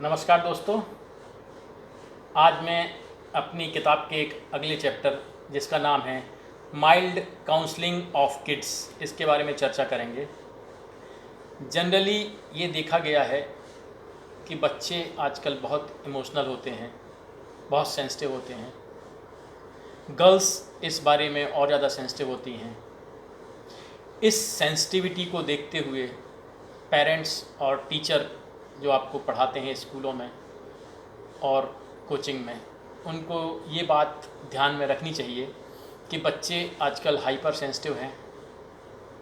नमस्कार दोस्तों। आज मैं अपनी किताब के एक अगले चैप्टर जिसका नाम है माइल्ड काउंसलिंग ऑफ किड्स, इसके बारे में चर्चा करेंगे। जनरली ये देखा गया है कि बच्चे आजकल बहुत इमोशनल होते हैं, बहुत सेंसिटिव होते हैं। गर्ल्स इस बारे में और ज़्यादा सेंसिटिव होती हैं। इस सेंसिटिविटी को देखते हुए पेरेंट्स और टीचर जो आपको पढ़ाते हैं स्कूलों में और कोचिंग में, उनको ये बात ध्यान में रखनी चाहिए कि बच्चे आजकल हाइपर सेंसिटिव हैं।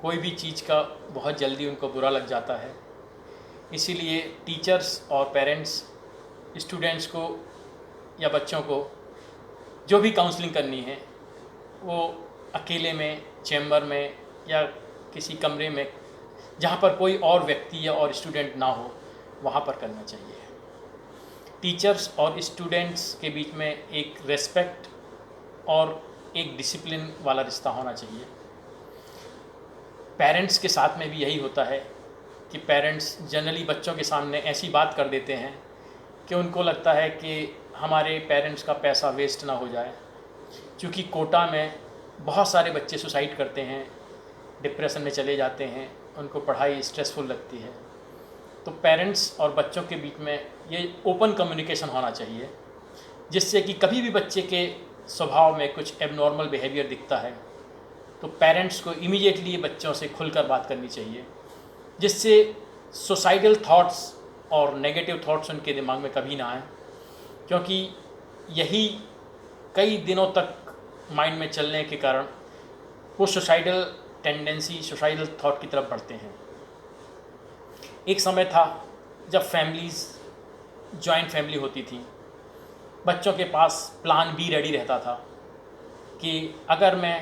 कोई भी चीज़ का बहुत जल्दी उनको बुरा लग जाता है। इसीलिए टीचर्स और पेरेंट्स स्टूडेंट्स को या बच्चों को जो भी काउंसलिंग करनी है वो अकेले में, चैम्बर में या किसी कमरे में जहाँ पर कोई और व्यक्ति या और स्टूडेंट ना हो, वहाँ पर करना चाहिए। टीचर्स और स्टूडेंट्स के बीच में एक रेस्पेक्ट और एक डिसिप्लिन वाला रिश्ता होना चाहिए। पेरेंट्स के साथ में भी यही होता है कि पेरेंट्स जनरली बच्चों के सामने ऐसी बात कर देते हैं कि उनको लगता है कि हमारे पेरेंट्स का पैसा वेस्ट ना हो जाए। क्योंकि कोटा में बहुत सारे बच्चे सुसाइड करते हैं, डिप्रेशन में चले जाते हैं, उनको पढ़ाई स्ट्रेसफुल लगती है। तो पेरेंट्स और बच्चों के बीच में ये ओपन कम्युनिकेशन होना चाहिए, जिससे कि कभी भी बच्चे के स्वभाव में कुछ एबनॉर्मल बिहेवियर दिखता है तो पेरेंट्स को इमीडिएटली बच्चों से खुलकर बात करनी चाहिए, जिससे सुसाइडल थॉट्स और नेगेटिव थॉट्स उनके दिमाग में कभी ना आए। क्योंकि यही कई दिनों तक माइंड में चलने के कारण वो सुसाइडल टेंडेंसी, सुसाइडल थॉट की तरफ बढ़ते हैं। एक समय था जब फैमिलीज़ जॉइंट फैमिली होती थी, बच्चों के पास प्लान बी रेडी रहता था कि अगर मैं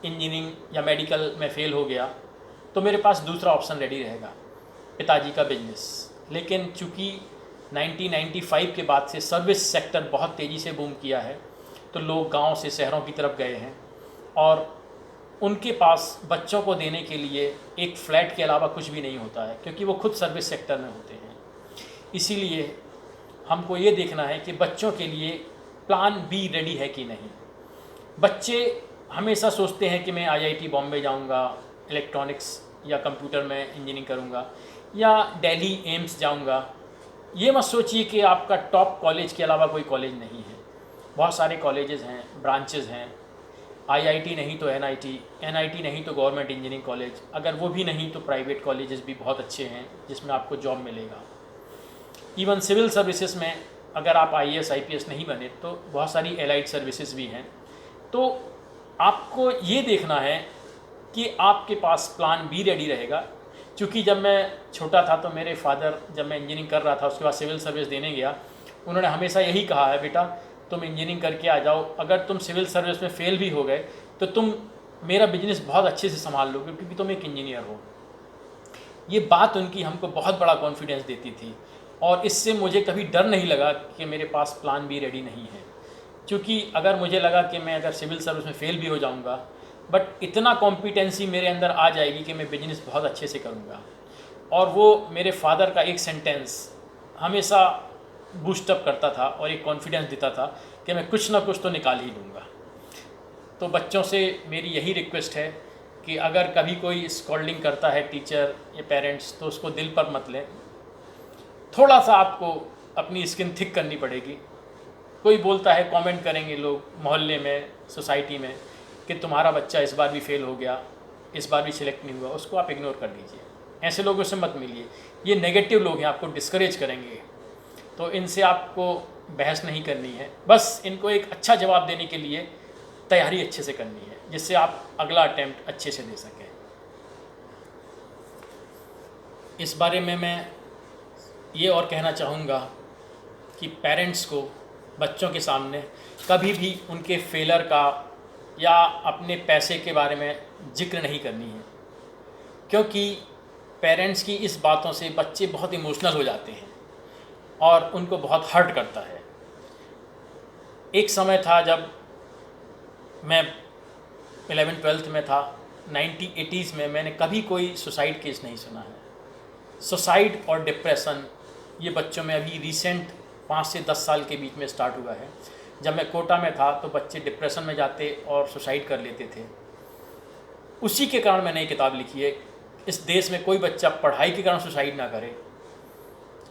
इंजीनियरिंग या मेडिकल में फ़ेल हो गया तो मेरे पास दूसरा ऑप्शन रेडी रहेगा, पिताजी का बिजनेस। लेकिन चूँकि 1995 के बाद से सर्विस सेक्टर बहुत तेज़ी से बूम किया है, तो लोग गांव से शहरों की तरफ गए हैं और उनके पास बच्चों को देने के लिए एक फ्लैट के अलावा कुछ भी नहीं होता है, क्योंकि वो खुद सर्विस सेक्टर में होते हैं। इसीलिए हमको ये देखना है कि बच्चों के लिए प्लान बी रेडी है कि नहीं। बच्चे हमेशा सोचते हैं कि मैं आईआईटी बॉम्बे जाऊंगा, इलेक्ट्रॉनिक्स या कंप्यूटर में इंजीनियरिंग करूंगा, या दिल्ली एम्स जाऊंगा। ये मत सोचिए कि आपका टॉप कॉलेज के अलावा कोई कॉलेज नहीं है। बहुत सारे कॉलेजेस हैं, ब्रांचेज़ हैं। आईआईटी नहीं तो एनआईटी, एनआईटी नहीं तो गवर्नमेंट इंजीनियरिंग कॉलेज, अगर वो भी नहीं तो प्राइवेट कॉलेजेस भी बहुत अच्छे हैं जिसमें आपको जॉब मिलेगा। इवन सिविल सर्विसेज में अगर आप आईएएस आईपीएस नहीं बने तो बहुत सारी एलाइड सर्विसेज भी हैं। तो आपको ये देखना है कि आपके पास प्लान बी रेडी रहेगा। क्योंकि जब मैं छोटा था तो मेरे फादर, जब मैं इंजीनियरिंग कर रहा था उसके बाद सिविल सर्विस देने गया, उन्होंने हमेशा यही कहा है, बेटा तुम इंजीनियरिंग करके आ जाओ, अगर तुम सिविल सर्विस में फ़ेल भी हो गए तो तुम मेरा बिजनेस बहुत अच्छे से संभाल लोगे, क्योंकि तुम एक इंजीनियर हो। ये बात उनकी हमको बहुत बड़ा कॉन्फिडेंस देती थी और इससे मुझे कभी डर नहीं लगा कि मेरे पास प्लान बी रेडी नहीं है। क्योंकि अगर मुझे लगा कि मैं अगर सिविल सर्विस में फ़ेल भी हो जाऊँगा, बट इतना कॉम्पिटेंसी मेरे अंदर आ जाएगी कि मैं बिजनेस बहुत अच्छे से करूँगा। और वो मेरे फादर का एक सेंटेंस हमेशा बूस्टअप करता था और एक कॉन्फिडेंस देता था कि मैं कुछ ना कुछ तो निकाल ही लूँगा। तो बच्चों से मेरी यही रिक्वेस्ट है कि अगर कभी कोई स्कॉल्डिंग करता है टीचर या पेरेंट्स, तो उसको दिल पर मत लें। थोड़ा सा आपको अपनी स्किन थिक करनी पड़ेगी। कोई बोलता है, कमेंट करेंगे लोग मोहल्ले में, सोसाइटी में, कि तुम्हारा बच्चा इस बार भी फेल हो गया, इस बार भी सिलेक्ट नहीं हुआ, उसको आप इग्नोर कर दीजिए। ऐसे लोगों से मत मिलिए। ये नेगेटिव लोग हैं, आपको डिस्करेज करेंगे। तो इनसे आपको बहस नहीं करनी है, बस इनको एक अच्छा जवाब देने के लिए तैयारी अच्छे से करनी है, जिससे आप अगला अटेम्प्ट अच्छे से दे सकें। इस बारे में मैं ये और कहना चाहूँगा कि पेरेंट्स को बच्चों के सामने कभी भी उनके फेलर का या अपने पैसे के बारे में जिक्र नहीं करनी है। क्योंकि पेरेंट्स की इस बातों से बच्चे बहुत इमोशनल हो जाते हैं और उनको बहुत हर्ट करता है। एक समय था जब मैं 11th-12th में था, 1980s में, मैंने कभी कोई सुसाइड केस नहीं सुना है। सुसाइड और डिप्रेशन ये बच्चों में अभी रिसेंट 5 से 10 साल के बीच में स्टार्ट हुआ है। जब मैं कोटा में था तो बच्चे डिप्रेशन में जाते और सुसाइड कर लेते थे। उसी के कारण मैंने ये किताब लिखी है, इस देश में कोई बच्चा पढ़ाई के कारण सुसाइड ना करे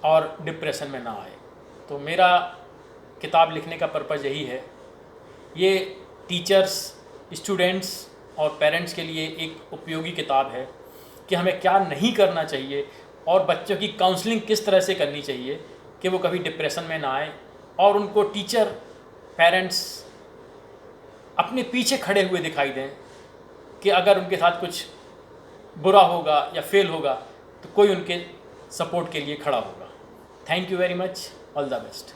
और डिप्रेशन में ना आए। तो मेरा किताब लिखने का पर्पज़ यही है। ये टीचर्स, स्टूडेंट्स और पेरेंट्स के लिए एक उपयोगी किताब है कि हमें क्या नहीं करना चाहिए और बच्चों की काउंसलिंग किस तरह से करनी चाहिए कि वो कभी डिप्रेशन में ना आए, और उनको टीचर, पेरेंट्स अपने पीछे खड़े हुए दिखाई दें कि अगर उनके साथ कुछ बुरा होगा या फेल होगा तो कोई उनके सपोर्ट के लिए खड़ा होगा। Thank you very much, all the best.